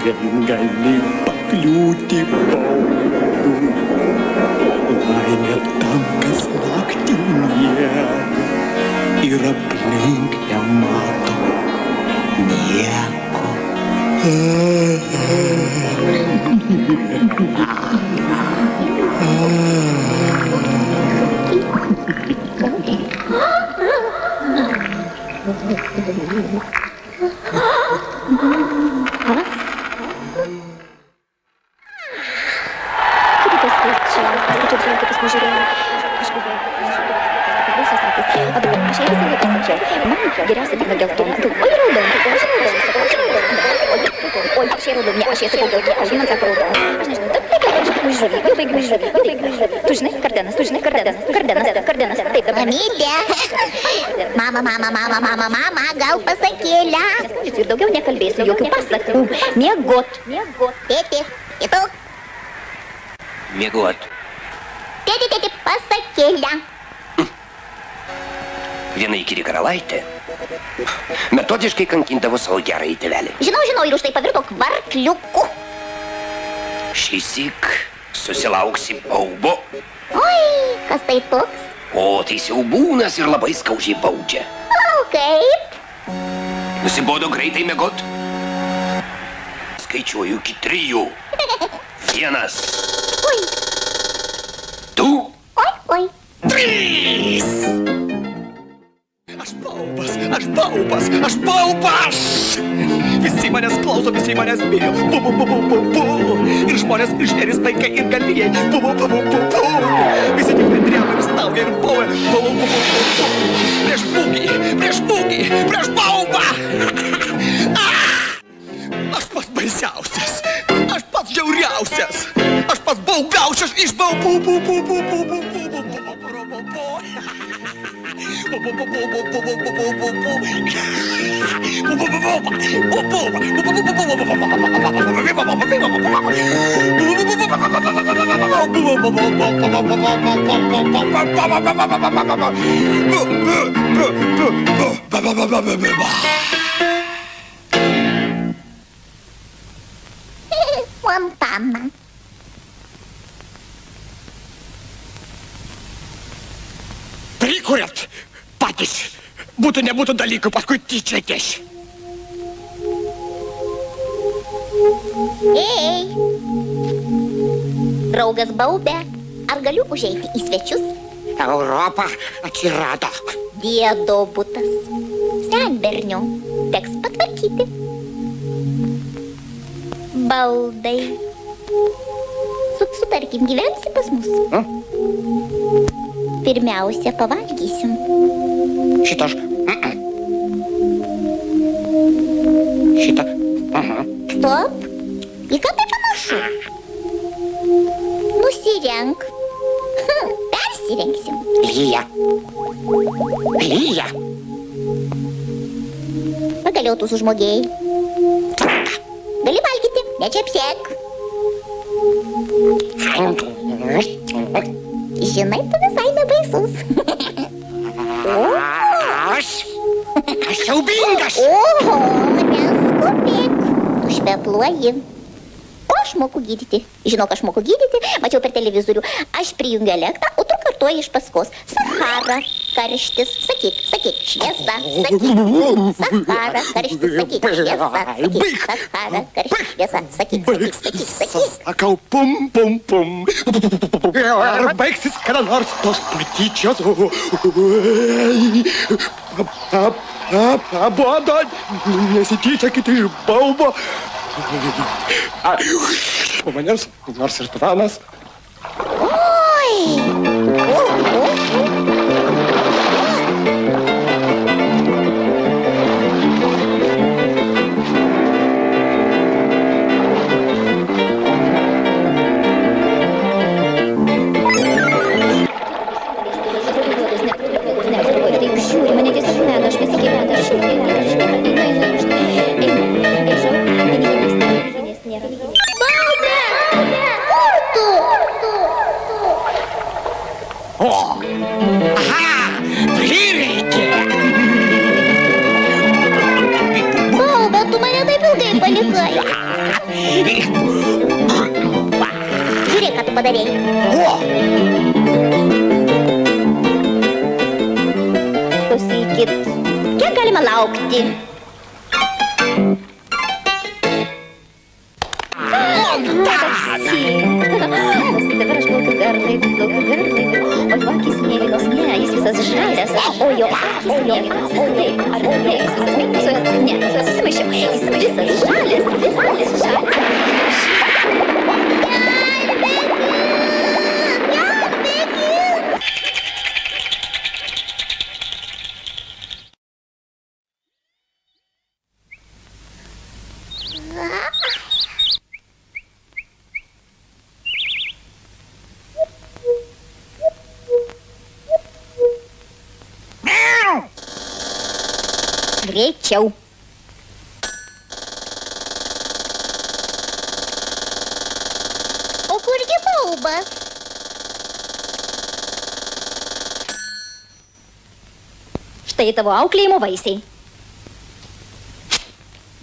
gali pakliūti paulių. Laimė tam, kas naktį miega ir aplink nemato nieko. Geriausia tik geltona. Oi, raudona. Oi, aš raudona. Ne, aš sakau geltona. Aš man sako raudona. Aš nežinau, taip, baigiu žuvį. Tu žinai, kardenas. Taip, dabar. Mamytė. Mama, gal pasakėlę. Ir daugiau nekalbėsiu, jokių pasakų. Miegot. Tėti, kitų. Miegot. Tėti, pasakėlę. Viena įkyri karalaitė metodiškai kankindavo savo gerąjį tėvelį. Žinau, ir už tai pavirto kvarkliuku. Šįsyk susilauksi baubo. Oi, kas tai toks? O tai siaubūnas ir labai skaudžiai baudžia. O, kaip? Nusibodo greitai miegot. Skaičiuoju iki 3. 1. Oi. 2. Oi. 3. Aš baubas! Visi manęs klauso, visi manęs bijo. Bu. Ir žmonės, ir žvėris, vaikai, ir galvijai. Bu. Visi tik dreba ir staugia ir bauja. Bu. Prieš baubą! Aš pats baisiausias. Aš pats žiauriausias. Aš pats baugiausias iš baubų. Fontana. Prikuriat patys. Būtų nebūtų dalykų, paskui tyčiatės. Ei. Draugas baubė, ar galiu užeiti į svečius? Europa atsirado. Diedo butas. Senbernių. Teks patvarkyti. Baldai. Sutarkim, gyvensi pas mus? Pirmiausia, pavalgysim. Šitą. Stop. Į ką tai panašu? Nusirenk. Persirengsim. Lyja. Pagaliau tu sužmogėjai. Gali valgyti, nečiapsėk. Žinai, tu visai nebaisus. Aš siaubingas. Oho, neskubėk. Tu švepluoji. O aš moku gydyti. Žinok, aš moku gydyti. Mačiau per televizorių. Aš prijungiu elektrą, o tu kartuoji iš paskos. Sachara, karštis. Sakyk. Šviesa, sakyk. Sachara, karštis, sakyk. Šviesa, sakyk. Sachara, karštis, šviesa, sakyk. Sakau, pum. Ar baigsis kada nors tos patyčios? Abodo, nesityčiakite iš baubo. Po manęs nors ir tvanas. Oi! Žiūri, mane tiesiog mėga, aš nesigyvenu. Baubė! Kur tu? Aha! Prireikė! Baubė, tu mane taip ilgai palikai. Žiūrėk, ką tu padarėjai. O! Klausykit, kiek galima laukti? Dabar aš plaukiu garlaiviu. O jo akys mėlynos, ne, jis visas žalias. O jo akys mėlynos, taip, ar ne, jis visas mėlynos, ne, susimaišiau, jis visas žalias, visas žalias. Greičiau. O kurgi baubas? Štai tavo auklėjimo vaisiai.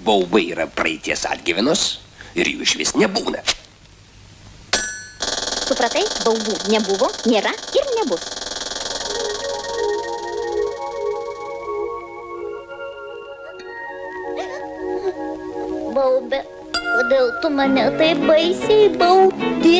Baubai yra praeities atgyvenos ir jų išvis nebūna. Supratai, baubų nebuvo, nėra ir nebus. Baube, kodėl tu mane taip baisiai baudi?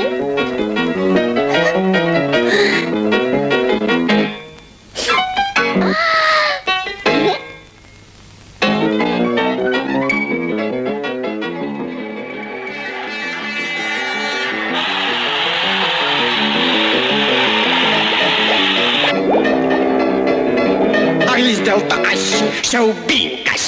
Ar vis dėlto aš siaubingas?